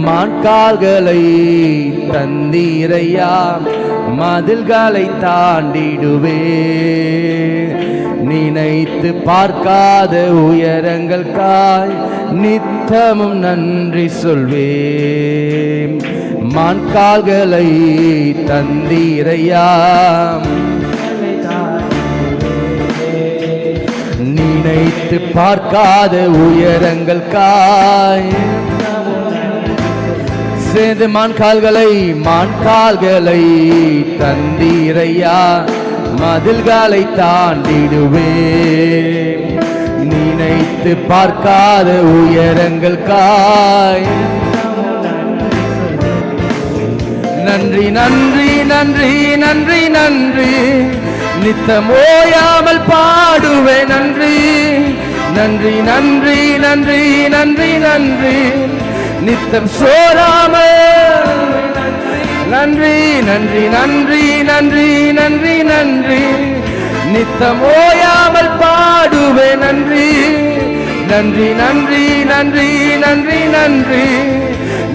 மான்கால்களை தந்தீரையா, மதில்களை தாண்டிடுவே. நினைத்து பார்க்காத உயரங்களுக்காய் நித்தமும் நன்றி சொல்வேன். மான்கால்களை தந்தீரையா, நினைத்து பார்க்காத உயரங்களுக்காய் சேர்ந்து மான்கால்களை தந்தீரையா, மதில்களை தாண்டிடுவே. நினைத்து பார்க்காத உயரங்களுக்காய் நன்றி நன்றி நன்றி நன்றி நன்றி, நித்தம் ஓயாமல் பாடுவே. நன்றி நன்றி நன்றி நன்றி நன்றி நன்றி, நித்தம் சோராமல். நன்றி நன்றி நன்றி நன்றி நன்றி நன்றி, நித்தம் ஓயாமல் பாடுவே. நன்றி நன்றி நன்றி நன்றி நன்றி நன்றி,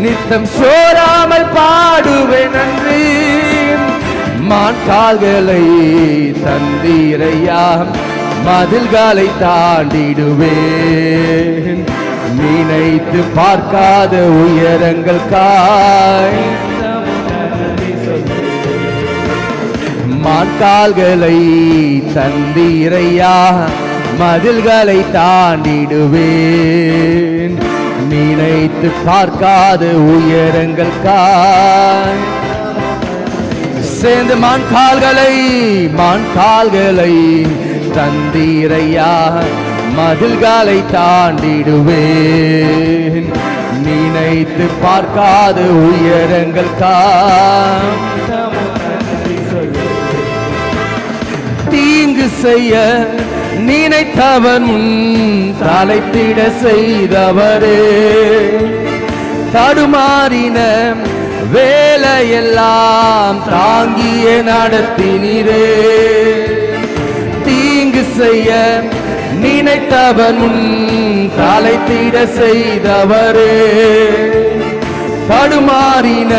நித்தம் சோராமல் பாடுவே. நன்றி. மான்கால்களை தந்தீரையா, மதில்களை தாண்டிடுவேன். நினைத்து பார்க்காத உயரங்களுக்காய் மான்கால்களை தந்தீரையா, மதில்களை தாண்டிடுவேன். நினைத்து பார்க்காத உயரங்களுக்காய் சேர்ந்து மான்கால்களை தந்தீரையா, மதில்களை தாண்டிடுவேன். நினைத்து பார்க்காத உயரங்களுக்காய் தீங்கு செய்ய நினைத்தவன் முன் தலைத்திட செய்தவரே. தடுமாறின வேலையெல்லாம் தாங்கிய நடத்தினீரே. தீங்கு செய்ய நினைத்தவன் முன் தலைத்திட செய்தவரே. தடுமாறின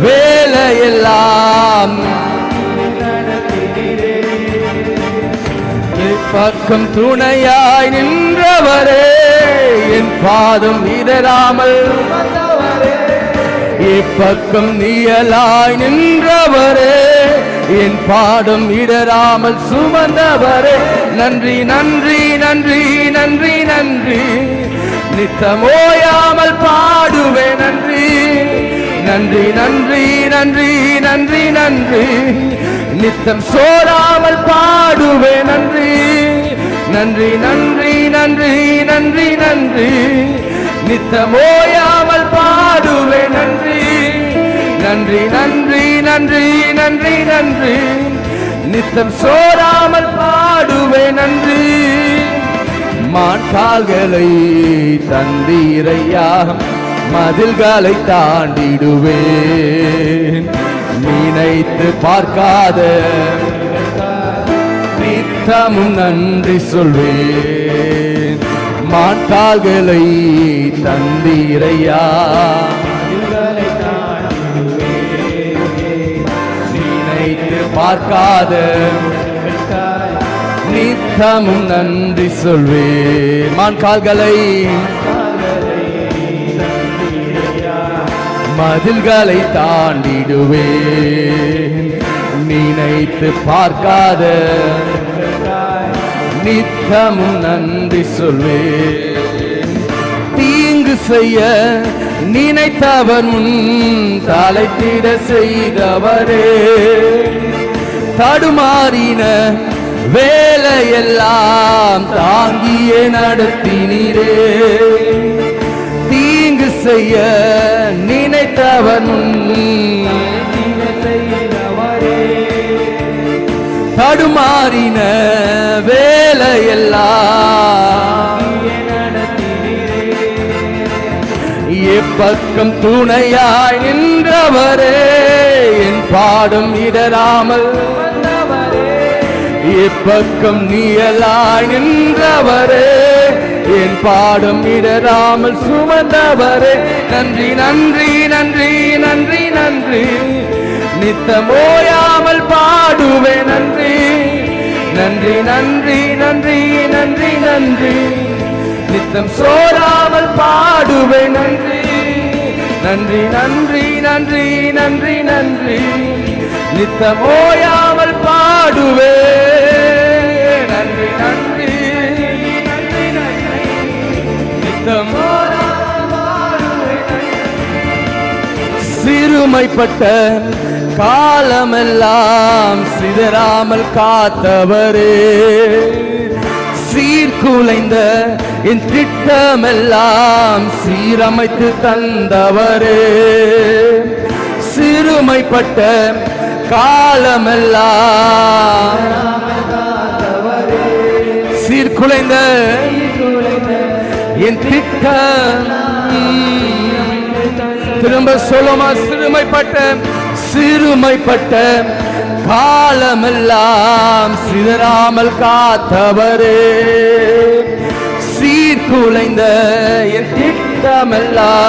வேலையெல்லாம் பக்கம் துணையாய் நின்றவரே. என் பாதம் இடராமல் இப்பக்கம் நீயலாய் நின்றவரே. என் பாடம் இடராமல் சுமந்தவரே. நன்றி நன்றி நன்றி நன்றி நன்றி, நித்தம் ஓயாமல் பாடுவே. நன்றி நன்றி நன்றி நன்றி நன்றி நன்றி, நித்தம் சோராமல் பாடுவே. நன்றி நன்றி நன்றி நன்றி நன்றி நன்றி, நித்தம் ஓயாமல் பாடுவே. நன்றி நன்றி நன்றி நன்றி நன்றி நன்றி, நித்தம் சோராமல் பாடுவே. நன்றி. மான்கால்களை தந்தீரையா, மதில்களை தாண்டிடுவேன். நினைத்து பார்க்காத நித்தமும் நன்றி சொல்வேன். மான்கால்களை தந்தீரையா, நினைத்து பார்க்காத நித்தமும் நன்றி சொல்வேன். மான்கால்களை மதில்களை தாண்டிடுவேன். நினைத்து பார்க்காத நித்தமும் நன்றி சொல்வேன். தீங்கு செய்ய நினைத்தவன் முன் தலைத்திட செய்தவரே. தடுமாறின வேலையெல்லாம் தாங்கிய நடத்தினீரே. தீங்கு செய்ய நினைத்தவன் தடுமாறின வேலையெல்லாம் எப்பக்கம் துணையாய் நின்றவரே. என் பாடும் இடராமல் எப்பக்கம் நீயலாய் நின்றவரே. என் பாடும் இடராமல் சுமந்தவரே நன்றி நன்றி நன்றி நன்றி நன்றி நித்தம் ஓயாமல் பாடுவே நன்றி நன்றி நன்றி நன்றி நன்றி நன்றி நித்தம் சோராமல் பாடுவே நன்றி நன்றி நன்றி நன்றி நன்றி நன்றி நித்தம் ஓயாமல் பாடுவே நன்றி நன்றி நன்றி நன்றி நித்தம் சிறுமைப்பட்ட காலமெல்லாம் சிதறாமல் காத்தவரே சீர்குலைந்த என் திட்டமெல்லாம் சீரமைத்து தந்தவரே சிறுமைப்பட்ட காலமெல்லாம் சீர்குலைந்த என் திட்டம் திரும்ப சொல்லுமா சிறுமைப்பட்ட காலமெல்லாம் சிதறாமல் காத்தவரே சீர்குலைந்த என் திட்டமெல்லாம்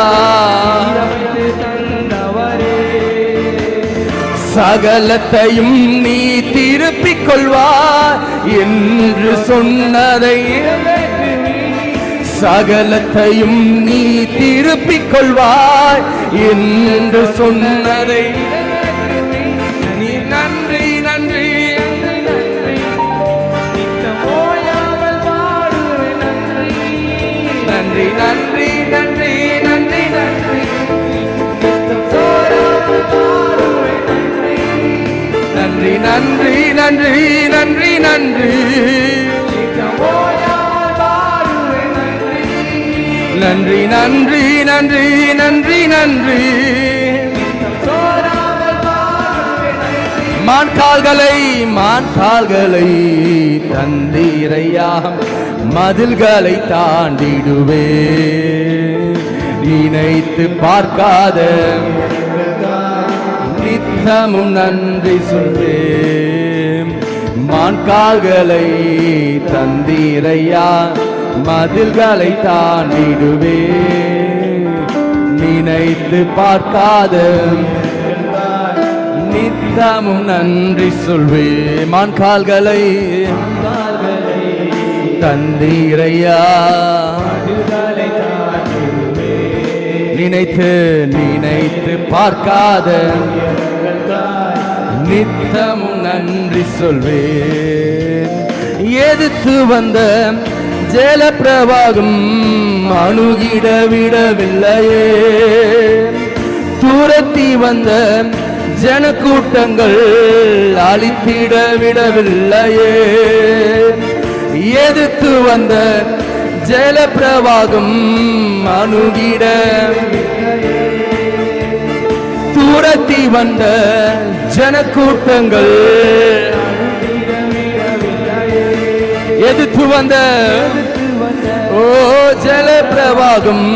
சகலத்தையும் நீ திருப்பிக் கொள்வாய் என்று சொன்னதை சகலத்தையும் நீ திருப்பிக் கொள்வாய் என்று சொன்னதை நீ நன்றி நன்றி நன்றி நன்றி நன்றி நன்றி நன்றி நன்றி நன்றி நன்றி நன்றி நன்றி நன்றி நன்றி நன்றி நன்றி நன்றி மான்கால்களை தந்தீரையா மதில்களை தாண்டிடுவே நினைத்து பார்க்காத நித்தமும் நன்றி சொல்வேன் மான்கால்களை தந்தீரையா மதில்களை தாண்டிடுவே நினைத்து பார்க்காத நித்தமும் நன்றி சொல்வே மான்கால்களை தந்தீரையா நினைத்து பார்க்காத நித்தமும் நன்றி சொல்வேன் எதிர்த்து வந்த ஜல பிரவாகம் அணுகிட விடவில்லையே துரத்தி வந்த ஜனக்கூட்டங்கள் அழித்திட விடவில்லையே எதிர்த்து வந்த ஜல பிரவாகம் அணுகிட துரத்தி வந்த ஜனக்கூட்டங்கள் எதிர்த்து வந்த ஓ ஜல பிரவாகம்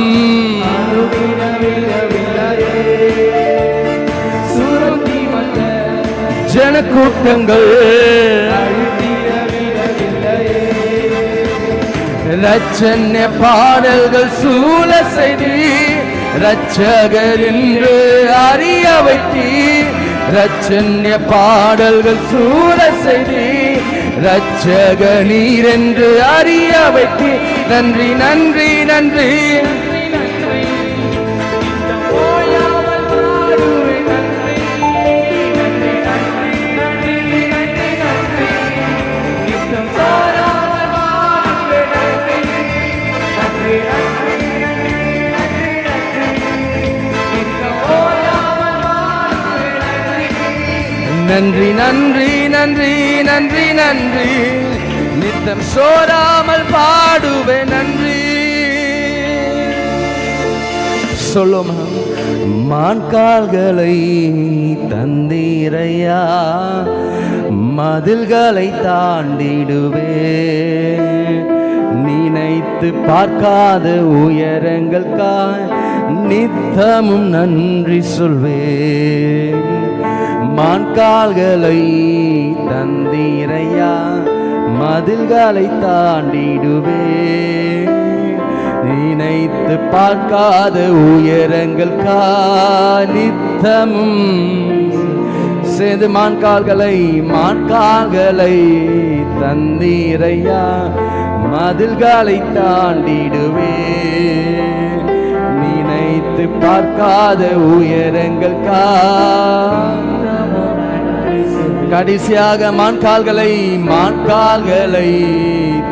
ஜனக்கூட்டங்கள் ரட்சண்ய பாடல்கள் சூழ செய்தி ரட்சகர் என்று அறிய வைத்தி ரட்சண்ய பாடல்கள் சூழ செய்தி ரட்சக நீர் என்று அறிய வைத்தி நன்றி நன்றி நன்றி நன்றி நன்றி நன்றி நன்றி நன்றி நித்தம் சோராமல் பாடுவே நன்றி சொல்லுமா மான்கால்களை தந்தீரையா மதில்களை தாண்டிடுவே நினைத்து பார்க்காத உயரங்களுக்காய் நித்தமும் நன்றி சொல்வேன் மான்கால்களை தந்தீரையா மதில்களை தாண்டிடுவே நினைத்து பார்க்காத உயரங்கள் நித்தமும் சேர்ந்து மான்கால்களை தந்தீரையா, மதில்களை தாண்டிடுவே. நினைத்து பார்க்காத உயரங்கள் கடைசியாக மான்கால்களை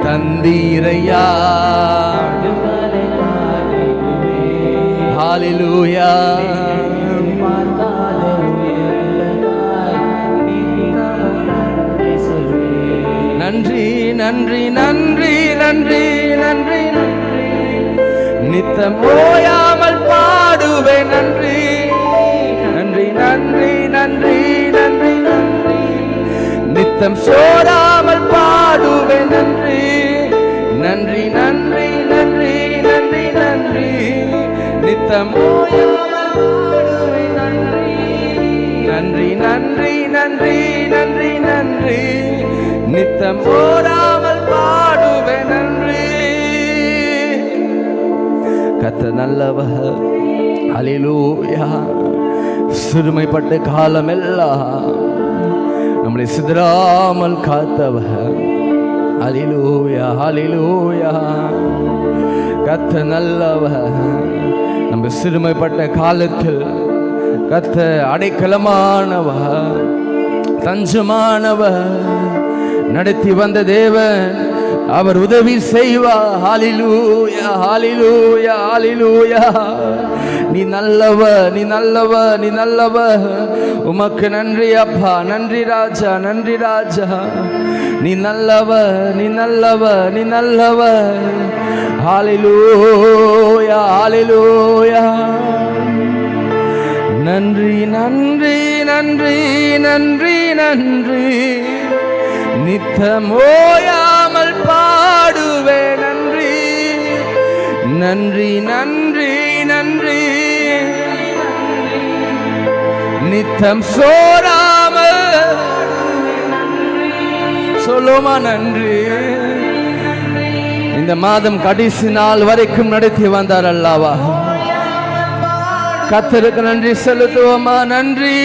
தந்தீரையா. ஹல்லேலூயா. நன்றி நன்றி நன்றி நன்றி நன்றி நித்தம் ஓயாமல் பாடுவேன். நன்றி நன்றி நன்றி நன்றி நன்றி நன்றி நித்தம் சோராமல் பாடுவேன். நன்றி நன்றி நன்றி நன்றி நன்றி நன்றி நித்தம் ஓயாமல் பாடுவேன். நன்றி நன்றி நன்றி நன்றி நன்றி நித்தம் ஓடாமல் பாடுவேன். நன்றி. கர்த்தர் நல்லவர். ஹல்லேலூயா. சிறுமைப்பட்ட காலமெல்லாம் நம்மளை சிதறாமல் காத்தவர். ஹல்லேலூயா ஹல்லேலூயா. கர்த்தர் நல்லவர். நம்ம சிறுமைப்பட்ட காலத்தில் கர்த்தர் அடைக்கலமானவர், தஞ்சமானவர், நடத்தி வந்த தேவன், அவர் உதவி செய்வார். ஹல்லேலூயா ஹல்லேலூயா ஹல்லேலூயா. நீ நல்லவர், நீ நல்லவர், நீ நல்லவர். உமக்கு நன்றி அப்பா, நன்றி ராஜா, நன்றி ராஜா. நீ நல்லவர், நீ நல்லவர், நீ நல்லவர். ஹல்லேலூயா ஹல்லேலூயா. நன்றி நன்றி நன்றி நன்றி நன்றி நித்தம் ஓயாமல் பாடுவே. நன்றி நன்றி நன்றி நன்றி நித்தம் சோராமல் சொல்லுமா நன்றி. இந்த மாதம் கடைசி நாள் வரைக்கும் நடத்தி வந்தார் அல்லவா. கர்த்தருக்கு நன்றி செலுத்துவோமா. நன்றி.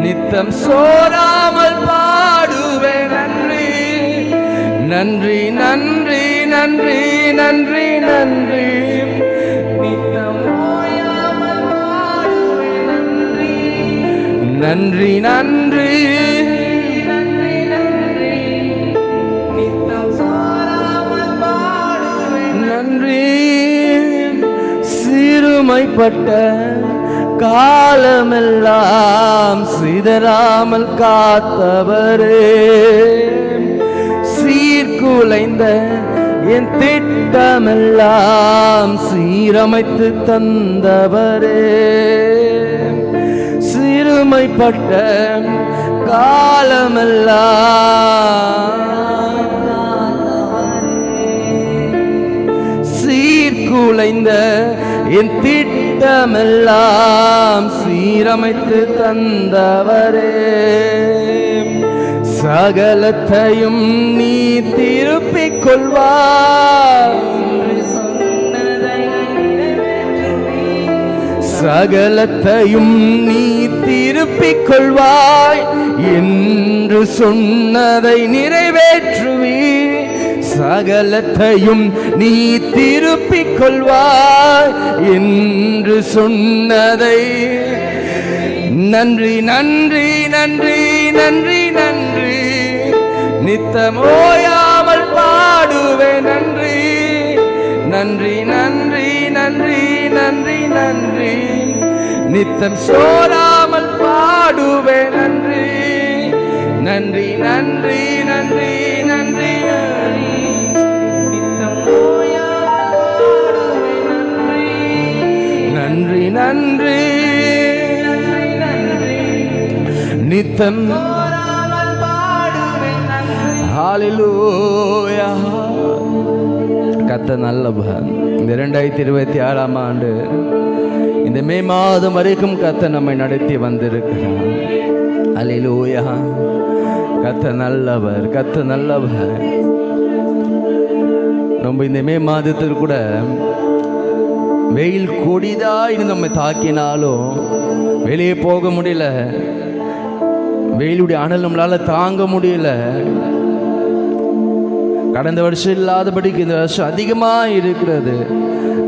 நித்தம் சோராமல் பாடுவே. நன்றி நன்றி நன்றி நன்றி நன்றி நன்றி நித்தம் ஓயாமல் பாடுவே. நன்றி நன்றி நன்றி நித்தம் சோராமல் பாடுவே. நன்றி. சிறுமைப்பட்ட காலமெல்லாம் சிதறாமல் காத்தவரே, சீர்குலைந்த என் திட்டமெல்லாம் சீரமைத்து தந்தவரே. சிறுமைப்பட்ட காலமெல்லாம் சீர்குலைந்த என் திட்டமெல்லாம் சீரமைத்து தந்தவரே. சகலத்தையும் நீ திருப்பிக் கொள்வாய், சகலத்தையும் நீ திருப்பிக் கொள்வாய் என்று சொன்னதை நிறைவேற்றுவி. சகலத்தையும் நீ திருப்பிக் கொள்வாய் என்று சொன்னதை. நன்றி நன்றி நன்றி நன்றி நன்றி நித்தம் ஓயாமல் பாடுவே. நன்றி நன்றி நன்றி நன்றி நன்றி நன்றி நித்தம் சோராமல் பாடுவே. நன்றி நன்றி நன்றி நன்றி நன்றி நித்தம் ஓயாமல் பாடுவே. நன்றி நன்றி நித்தம் ஹல்லேலூயா. கர்த்தர் நல்லவர். இந்த 2026ஆம் ஆண்டு இந்த மே மாதம் வரைக்கும் கர்த்தர் நம்மை நடத்தி வந்திருக்கிறார். ஹல்லேலூயா. கர்த்தர் நல்லவர், கர்த்தர் நல்லவர். நம்ம இந்த மே மாதத்தில் கூட வெயில் கொடிதாக நம்ம தாக்கினாலும் வெளியே போக முடியல. வெயிலுடைய அனல் நம்மளால் தாங்க முடியல. கடந்த வருஷம் இல்லாதபடிக்கு இந்த வருஷம் அதிகமாக இருக்கிறது.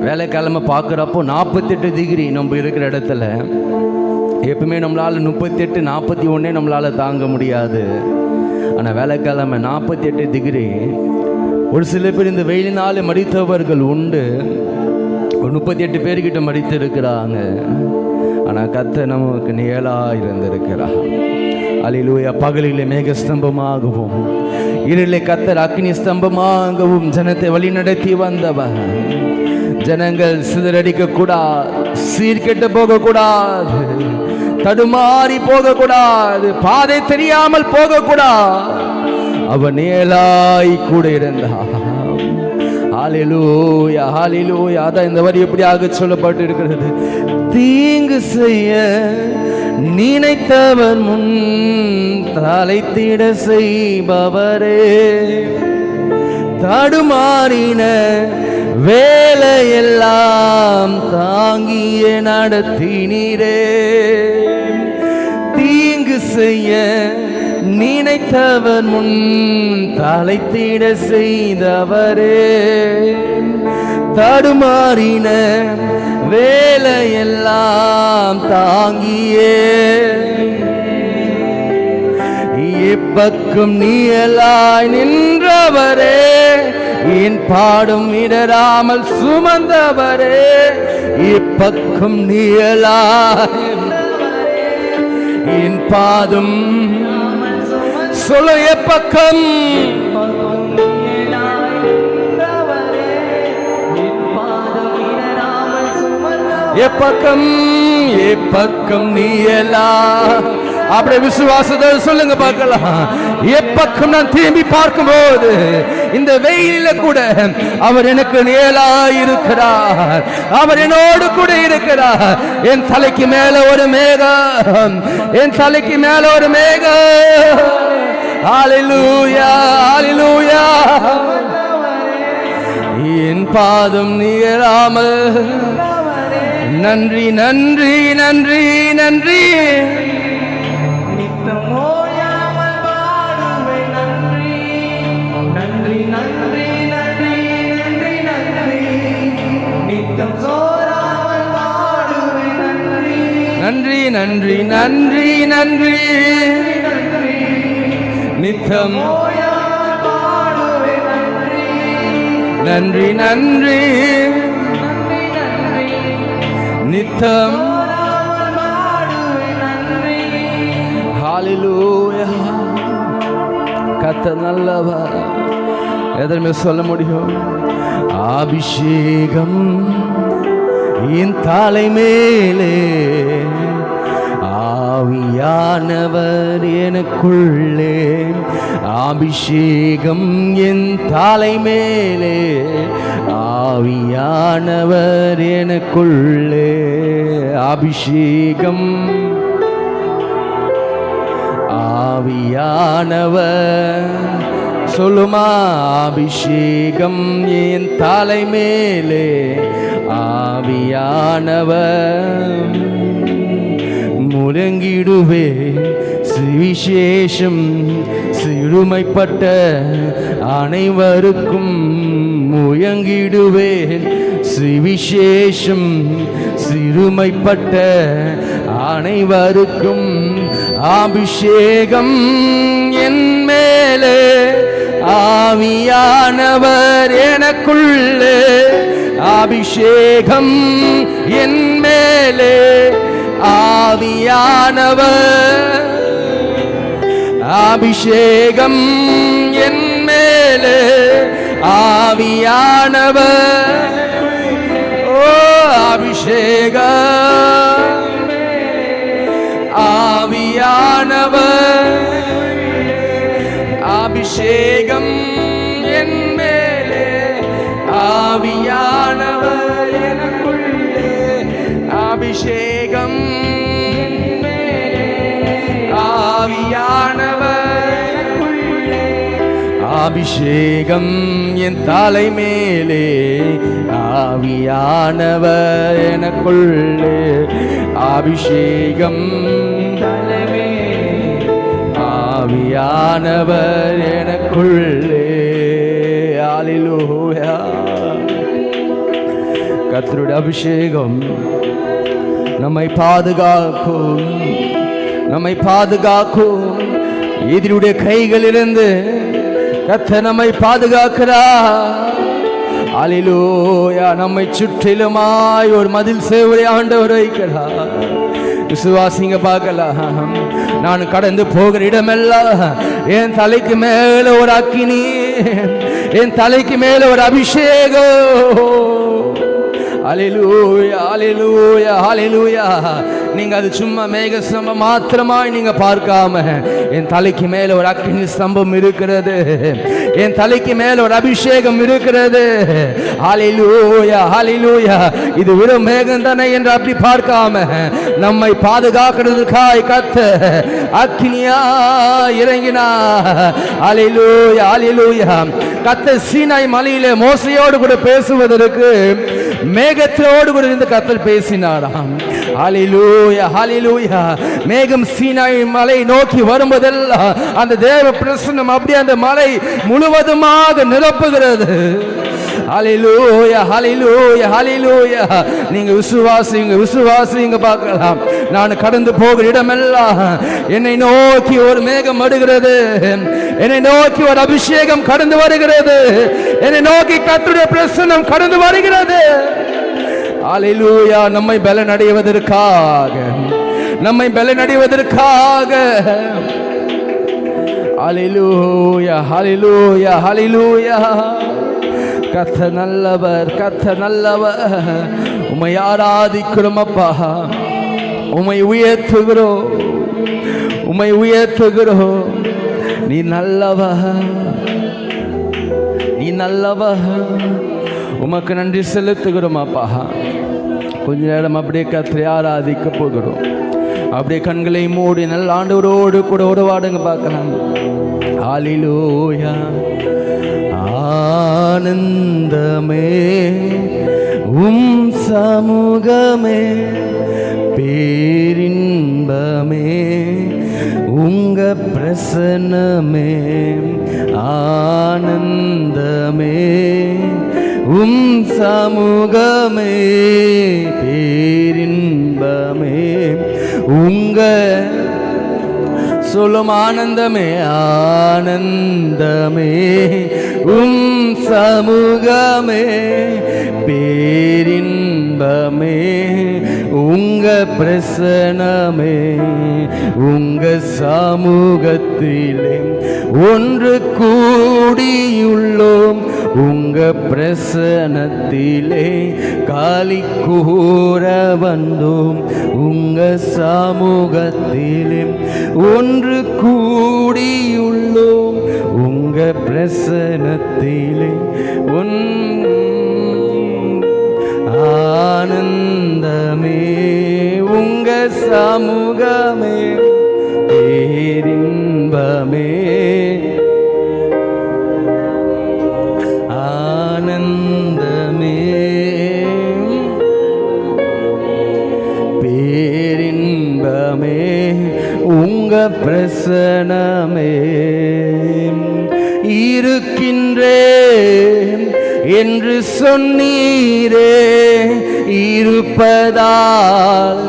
வேலைக்கிழமை பார்க்குறப்போ 48 டிகிரி நம்ம இருக்கிற இடத்துல. எப்பவுமே நம்மளால் 38 41 நம்மளால் தாங்க முடியாது. ஆனால் வேலைக்கிழமை 48 டிகிரி. ஒரு சில பேர் இந்த வெயிலினாலே மடித்தவர்கள் உண்டு. ஒரு 38 பேர்கிட்ட மடித்து இருக்கிறாங்க. ஆனால் கர்த்தர் நமக்கு நிழலாக இருந்திருக்கிறார். அல்லேலூயா. பகலிலே மேக ஸ்தம்பமாகவும் இருளை கர்த்தர் அக்னி ஸ்தம்பமாகவும் ஜனத்தை வழி நடத்தி வந்தவர். ஜனங்கள் சிதறடிக்க கூடாது, சீர்கெட்டு போகக்கூடாது, தடுமாறி போகக்கூடாது, பாதை தெரியாமல் போகக்கூடாது. அவர் நிழலாய் கூட இருந்தார். ஹல்லேலூயா, ஹல்லேலூயா. அதான் இந்த வரி எப்படியாக சொல்லப்பட்டு இருக்கிறது. தீங்கு செய்ய நினைத்தவர் முன் தலைத்திட செய்பவரே, தடுமாறின வேலையெல்லாம் தாங்கிய நடத்தினீரே. தீங்கு செய்ய நினைத்தவர் முன் தலைத்திட செய்தவரே, தடுமாறின வேலையெல்லாம் தாங்கியே. இப்பக்கம் நிழலாய் நின்றவரே, என் பாடும் இடராமல் சுமந்தவரே. இப்பக்கம் நிழலாய் என் பாதும் சொல்ல எப்பக்கம் எப்பக்கம் எப்பக்கம் நீயலா. அப்படியே விசுவாசத்தோடு சொல்லுங்க பார்க்கலாம். எப்பக்கம் நான் திரும்பி பார்க்கும்போது இந்த வெயிலில கூட அவர் எனக்கு நிழலாய் இருக்கிறார். அவர் என்னோடு கூட இருக்கிறார். என் தலைக்கு மேல ஒரு மேகம், என் தலைக்கு மேல ஒரு மேகம். ஹல்லேலூயா, ஹல்லேலூயா. என் பாதம் நீராமல் நன்றி நன்றி நன்றி நன்றி. நன்றி நன்றி நன்றி நன்றி நித்தம் நன்றி நன்றி நித்தம். ஹல்லேலூயா. கர்த்தர் நல்லவர். எதற்கு சொல்ல முடியும்? அபிஷேகம் என் தலை மேலே, ஆவியானவர் எனக்குள்ளே. அபிஷேகம் என் தலை மேலே, ஆவியானவர் எனக்குள்ளே. அபிஷேகம் ஆவியானவர் சொல்லுமா. அபிஷேகம் என் தலை மேலே, ஆவியானவர். முழங்கிடுவே சுவிசேஷம் சிறுமைப்பட்ட அனைவருக்கும். முழங்கிடுவேன் சுவிசேஷம் சிறுமைப்பட்ட அனைவருக்கும். அபிஷேகம் என் மேலே, ஆவியானவர் எனக்குள்ளே. அபிஷேகம் என் மேலே, ஆவியானவர். அபிஷேகம் என் மேலே, ஆவியானவர். ஓ அபிஷேகம் ஆவியானவர். அபிஷேகம் என் மேலே, ஆவியானவர் எனக்குள்ளே. அபிஷேகம் என் மேலே, ஆவியானவர் எனக்குள்ளே. அபிஷேகம் என் தலை மேலே, ஆவியானவர் எனக்குள்ளே. அபிஷேகம் தலைமே, ஆவியானவர் எனக்குள்ளே. அல்லேலூயா. கர்த்தருடைய அபிஷேகம் நம்மை பாதுகாக்கும், நம்மை பாதுகாக்கும். எதிரியுடைய கைகளிலிருந்து கர்த்தர் நம்மை பாதுகாக்கிறார். அல்லேலூயா. நம்மை சுற்றிலுமாய் ஒரு மதில் சேவரை ஆண்டவர் வைக்கிறார். விசுவாசிங்க பார்க்கலாம். நான் கடந்து போகிற இடமெல்லாம் என் தலைக்கு மேல ஒரு அக்கினி, என் தலைக்கு மேல ஒரு அபிஷேகம். அல்லேலூயா, அல்லேலூயா, அல்லேலூயா. நீங்க அது சும்மா மேக ஸ்தம்பம் மாத்திரமாய் நீங்க பார்க்காம, என் தலைக்கு மேல ஒரு அக்கினி ஸ்தம்பம் இருக்கிறது, என் தலைக்கு மேல ஒரு அபிஷேகம் இருக்கிறது. அல்லேலூயா, அல்லேலூயா. இது வெறும் மேகம் தானே என்று அப்படி பார்க்காம, நம்மை பாதுகாக்கிறதுக்காய் கர்த்தர் அக்கினியா இறங்கினா. அல்லேலூயா, அல்லேலூயா. கர்த்தர் சீனாய் மலையிலே மோசையோடு கூட பேசுவதற்கு மேகத்தோடு கூட இருந்து கர்த்தர் பேசினாராம். ஹல்லேலூயா, ஹல்லேலூயா. மேகம் சீனாய் மலை நோக்கி வரும்போதெல்லாம் அந்த தேவ பிரசன்னம் அப்படியே அந்த மலை முழுவதுமாக நிரப்புகிறது. ஹல்லேலூயா, ஹல்லேலூயா, ஹல்லேலூயா. நீங்க விசுவாசிங்க, விசுவாசிங்க பார்க்கலாம். நான் கடந்து போகிற இடமெல்லாம் என்னை நோக்கி ஒரு மேகம் வருகிறது, என்னை நோக்கி ஒரு அபிஷேகம் கடந்து வருகிறது, என்னை நோக்கி கர்த்தருடைய பிரசன்னம் கடந்து வருகிறது. அல்லேலூயா. நம்மை பலனடைவதற்காக, நம்மை பலனடைவதற்காக. அல்லேலூயா, அல்லேலூயா, அல்லேலூயா. கர்த்தர் நல்லவர், கர்த்தர் நல்லவர். உம்மை ஆராதிக்கிறோம் அப்பா, உம்மை உயர்த்துகிறோம், உம்மை உயர்த்துகிறோம். நீ நல்லவர், நீ நல்லவர். உமக்கு நன்றி செலுத்துகிறோம் அப்பா. கொஞ்ச நேரம் அப்படியே கர்த்தரை ஆராதிக்க போகிறோம். அப்படியே கண்களை மூடி நல்ல ஆண்டவரோடு கூட உறவாடுங்க பார்க்கலாம். ஹல்லேலூயா. ஆனந்தமே உம் சமூகமே, பேரின்பமே உங்க பிரசன்னமே. ஆனந்தமே உம் சமூகமே, பேரின்பமே உங்க சொல்லும் ஆனந்தமே. ஆனந்தமே உம் சமூகமே, பேரின்பமே உங்க பிரசனமே. உங்க சமூகத்திலே ஒன்று கூடியுள்ளோம், உங்க பிரசனத்திலே காலி கூற வந்தோம். உங்க சமூகத்திலே ஒன்று கூடியுள்ளோம், உங்க பிரசனத்திலே ஆனந்தமே உங்க சமூகமே, பேரின்பமே. ஆனந்தமே பேரின்பமே உங்க பிரசனமே. இருக்கின்றேன் என்று சொன்னீரே, இருப்பதால்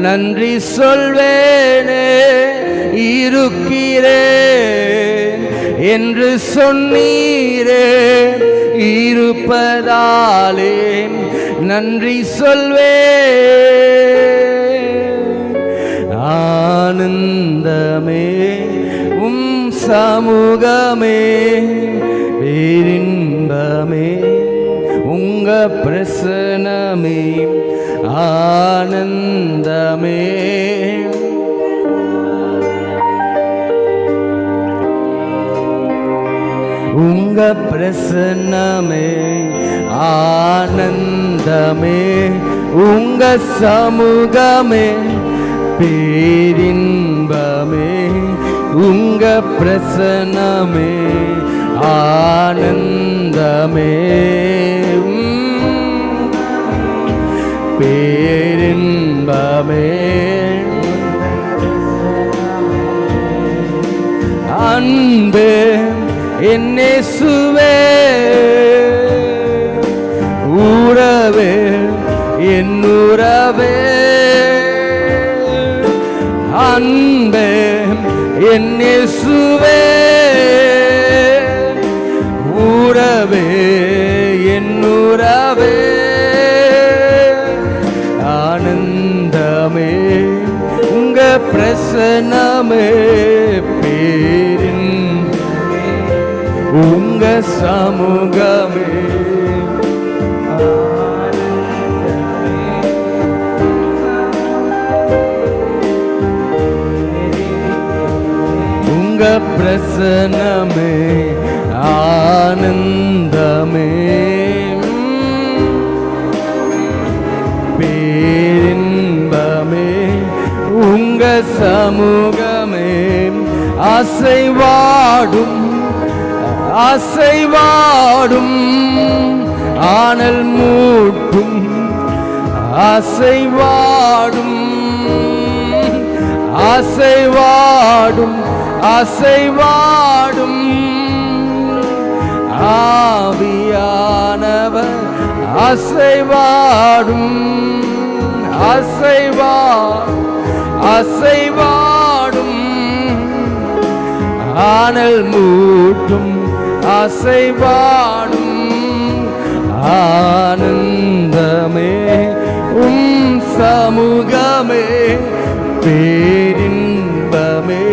நன்றி சொல்வேனே. இருக்கிறேன் என்று சொன்னீரே, இருப்பதாலே நன்றி சொல்வேன். ஆனந்தமே உம் சமூகமே, பேரின்பமே உங்க பிரசனமே. ஆனந்தமே உங்க பிரசன்னமே. ஆனந்தமே உங்க சமூகமே, பேரின்பமே உங்க பிரசன்னமே. ஆனந்தமே பேரின்பமே அன்பே என் இயேசுவே உறவே என் உறவே அன்பே என் இயேசுவே உறவே என் உறவே ஆனந்தமே உங்க பிரசன்னமே பேரின் உங்க சமூகமே உங்க பிரசன்னமே ஆனந்தமே பேரின்பமே உங்க சமூகமே அசைவாடும் அசைவாடும் ஆனல் மூட்டும் அசைவாடும் அசைவாடும் அசைவாடும் ஆவியானவர் அசைவாடும் அசைவாடும் ஆனல் மூட்டும் அசைவாடும் ஆனந்தமே சமூகமே பேரின்பமே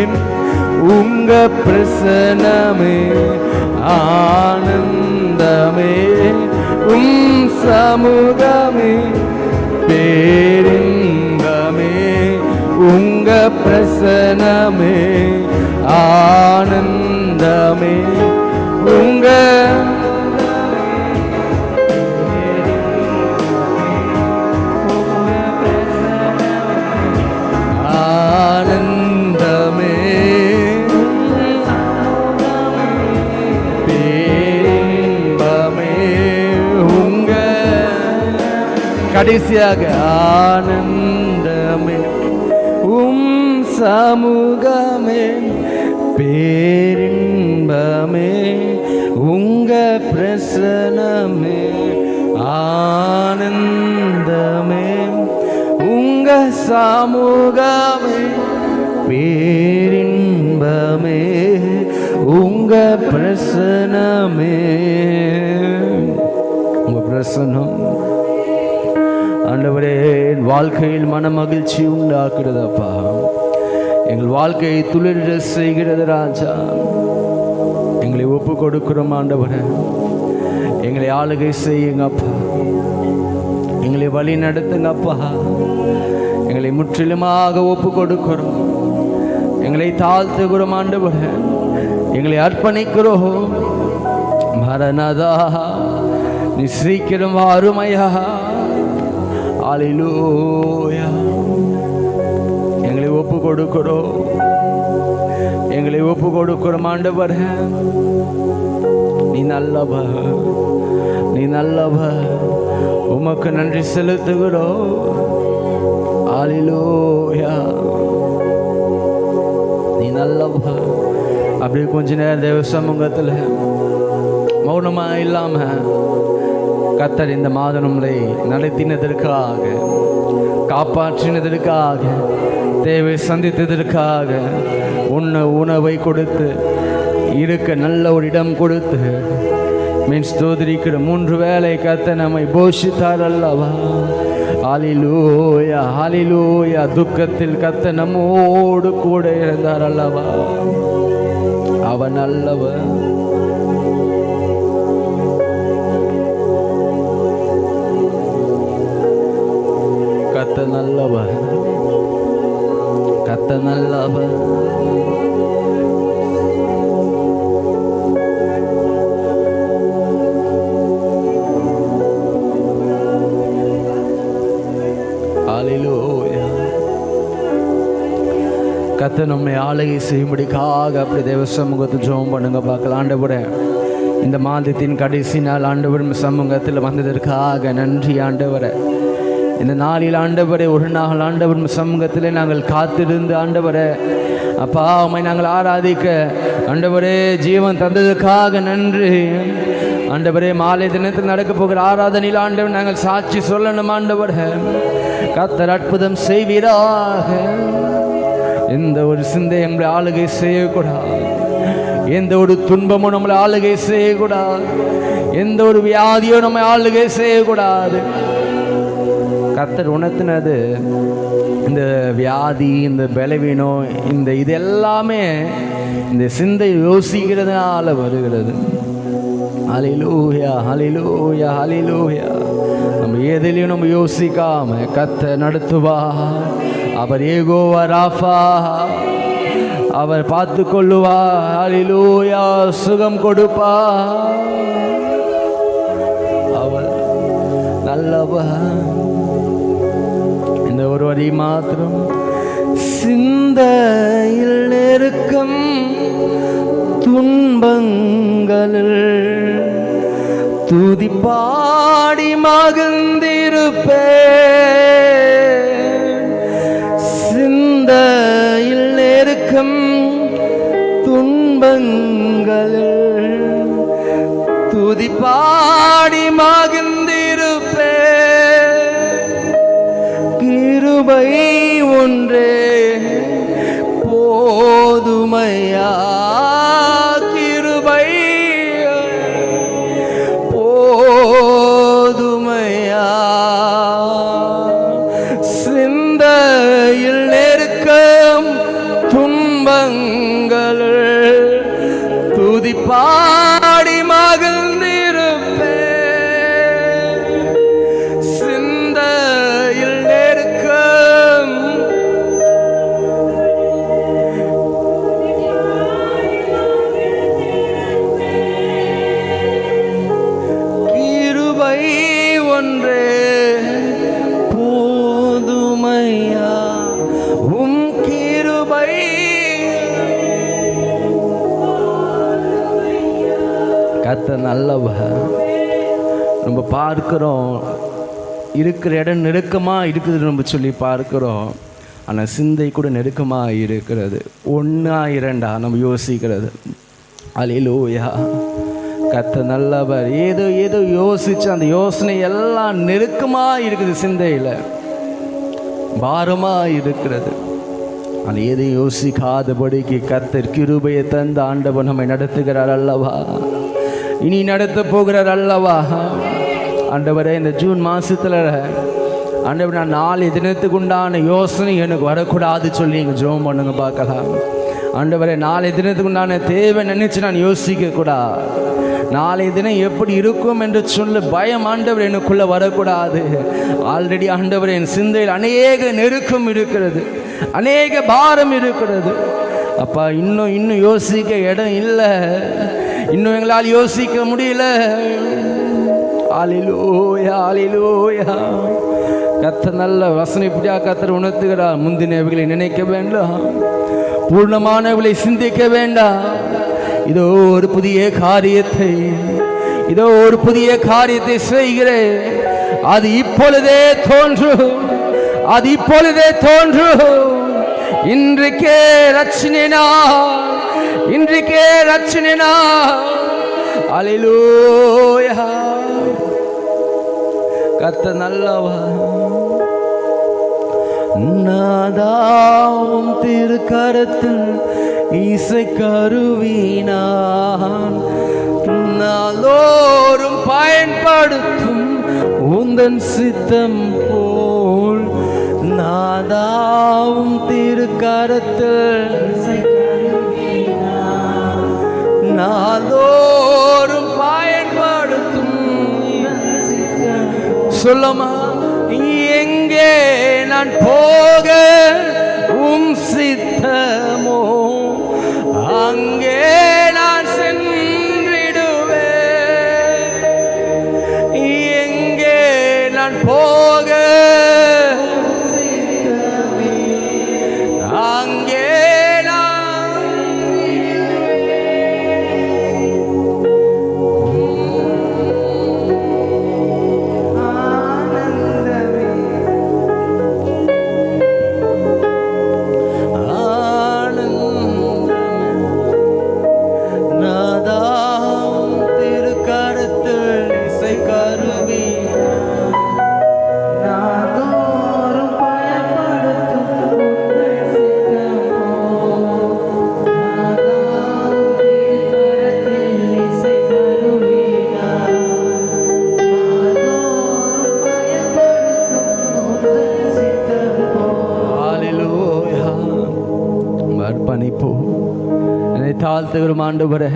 உங்க பிரசன்னமே ஆனந்தமே சமூகமே பேரின்பமே உங்க பிரசன்னமே ஆனந்தமே உங்க ஆனந்தமே பேரின்பமே உங்க கடைசியாக ஆனந்தமே சமூகமே பேரின்பமே உங்க பிரசன்னமே ஆனந்தமே உங்க சமூகமே பேரின்பமே உங்க பிரசன்னமே உங்க பிரசன்னம் ஆண்டவரே வாழ்க்கையில் மன மகிழ்ச்சி உண்டாக்குறதப்பா எங்கள் வாழ்க்கையை துளிர செய்கிறது ராஜா எங்களை ஒப்பு கொடுக்கிறோம் ஆண்டவரே எங்களை ஆளுகை செய்யுங்கப்பா எங்களை வழி நடத்துங்கப்பா எங்களை முற்றிலுமாக ஒப்பு கொடுக்கிறோம் எங்களை தாழ்த்துகிறோம் ஆண்டவரே எங்களை அர்ப்பணிக்கிறோம் மரணதா நீ சீக்கிரம் வாருமையா அல்லேலூயா எங்களை ஒப்பு கொடுக்கிறோம் எங்களை ஒப்பு கொடுக்கிறோம் ஆண்டவரே நீ நல்லவர் நீ நல்லவர் உமக்கு நன்றி செலுத்துகிறோம் அல்லேலூயா நீ நல்லவர் அப்படியே கொஞ்ச நேரம் தேவ சமூகத்தில் மௌனமா இல்லாம கர்த்தர் இந்த மாதம் நம்மளை நடத்தினதற்காக காப்பாற்றினதற்காக தேவை சந்தித்ததற்காக உணவை கொடுத்து இருக்க நல்ல ஒரு இடம் கொடுத்து மீன் ஸ்தோத்திரிக்கிற 3 வேளை கர்த்தர் நம்மை போஷித்தார் அல்லவா அல்லேலூயா அல்லேலூயா துக்கத்தில் கர்த்தர் நம்மோடு கூட இருந்தார் அல்லவா அவன் நல்லவர் கர்த்தர் நல்லவர் கர்த்தர் நல்லவர் அல்லேலூயா கர்த்தர் நம்மை ஆளுகை செய்யும்படிக்காக அப்படி தேவ சமூகத்தை ஜெபம் பண்ணுங்க பார்க்கலாம் ஆண்டவரே இந்த மாதத்தின் கடைசி நாள் ஆண்டவர் சமூகத்தில் வந்ததற்காக நன்றி ஆண்டவரை. இந்த நாளில் ஆண்டவரே ஒரு நாள் ஆண்டவர் சமூகத்தில் நாங்கள் காத்திருந்து ஆண்டவரே அப்பா உம்மை நாங்கள் ஆராதிக்க ஆண்டவரே ஜீவன் தந்ததுக்காக நன்றி ஆண்டவரே. மாலை தினத்தில் நடக்க போகிற ஆராதனையில் ஆண்டவர் நாங்கள் சாட்சி சொல்லணும் ஆண்டவரே. கர்த்தர் அற்புதம் செய்வீராக. எந்த ஒரு சிந்தை எங்களை ஆளுகை செய்யக்கூடாது, எந்த ஒரு துன்பமும் நம்மளை ஆளுகை செய்யக்கூடாது, எந்த ஒரு வியாதியோ நம்ம ஆளுகை செய்யக்கூடாது. கர்த்தர் உணர்த்தினது இந்த வியாதி, இந்த பலவீனம், இந்த இது எல்லாமே இந்த சிந்தை யோசிக்கிறதுனால வருகிறது. ஹல்லேலூயா ஹல்லேலூயா ஹல்லேலூயா. நம்ம எதிலையும் நம்ம யோசிக்காம கர்த்தர் நடத்துவா. அவர் யெகோவா ராஃபா, அவர் பார்த்து கொள்ளுவா. ஹல்லேலூயா. சுகம் கொடுப்பா. அவர் நல்லவர். இந்த ஒரு வரி மாத்திரம். சிந்தையில் நெருக்கம் துன்பங்களில் துதி பாடி மகிழ்ந்திருப்பே. சிந்தையில் நெருக்கம் துன்பங்களில் துதி பாடி மகிழ்ந்திருப்பே. கிருபை ஒன்றே போதுமையா, கிருபை போதுமையா. சிந்தையில் நெருக்கம் துன்பங்கள் துதி பாடி மகிழ்ந்திருப்பே. சிந்தையில் நெருக்கம் கிருபை ஒன்றே போதுமையா. உம் கிருபை கர்த்தர் நல்லவர். நம்ம பார்க்கிறோம் இருக்கிற இடம் நெருக்கமாக இருக்குது நம்ம சொல்லி பார்க்கிறோம். ஆனால் சிந்தை கூட நெருக்கமாக இருக்கிறது. ஒன்றா இரண்டா நம்ம யோசிக்கிறது. ஹல்லேலூயா. கர்த்தர் நல்லவர். ஏதோ ஏதோ யோசிச்சு அந்த யோசனை எல்லாம் நெருக்கமாக இருக்குது, சிந்தையில் பாரமாக இருக்கிறது. அது எதை யோசிக்காதபடிக்கு கர்த்தர் கிருபையை தந்த ஆண்டவர் நம்மை நடத்துகிறார் அல்லவா, இனி நடத்த போகிறார் அல்லவா. ஆண்டவரே இந்த ஜூன் மாதத்தில் ஆண்டவர் நான் 4 தினத்துக்கு உண்டான யோசனை எனக்கு வரக்கூடாது சொல்லி நீங்கள் ஜெபம் பண்ணுங்க பார்க்கலாம். ஆண்டவரே 4 தினத்துக்கு உண்டான தேவை நினைச்சு நான் யோசிக்கக்கூடாது. 4 தினம் எப்படி இருக்கும் என்று சொல்ல பயம் ஆண்டவர் எனக்குள்ளே வரக்கூடாது. ஆல்ரெடி ஆண்டவர் என் சிந்தையில் அநேக நெருக்கம் இருக்கிறது, அநேக பாரம் இருக்கிறது. அப்பா இன்னும் யோசிக்க இடம் இல்லை, இன்னும் எங்களால் யோசிக்க முடியல. ஹல்லேலூயா ஹல்லேலூயா. கர்த்தர் நல்ல வசனம் இப்படியா கர்த்தர் உணர்த்துகிறார். முந்தினவைகளை நினைக்க வேண்டாம், பூர்ணமானவர்களை சிந்திக்க வேண்டாம். இதோ ஒரு புதிய காரியத்தை, இதோ ஒரு புதிய காரியத்தை செய்கிறேன். அது இப்பொழுதே தோன்றும், அது இப்பொழுதே தோன்றும். இன்றைக்கே ரட்சணினா, இன்றைக்கே ரட்சணினா. ஹல்லேலூயா. கர்த்தர் நல்லவர். நாதாவும் திருக்கரத்தில் இசை கருவினான் நாளோறும் பயன்படுத்தும் உந்தன் சித்தம் போல். நாதாவும் திருக்கரத்தில் நாளோறும் பயன்படுத்தும். சொல்லமா எங்கே நான் போக உம் சித்தமோ அங்கே நான் சென்றிடுவேன். எங்கே நான் போக அங்கே நான் தாழ்த்துகிறோம் ஆண்டவரே.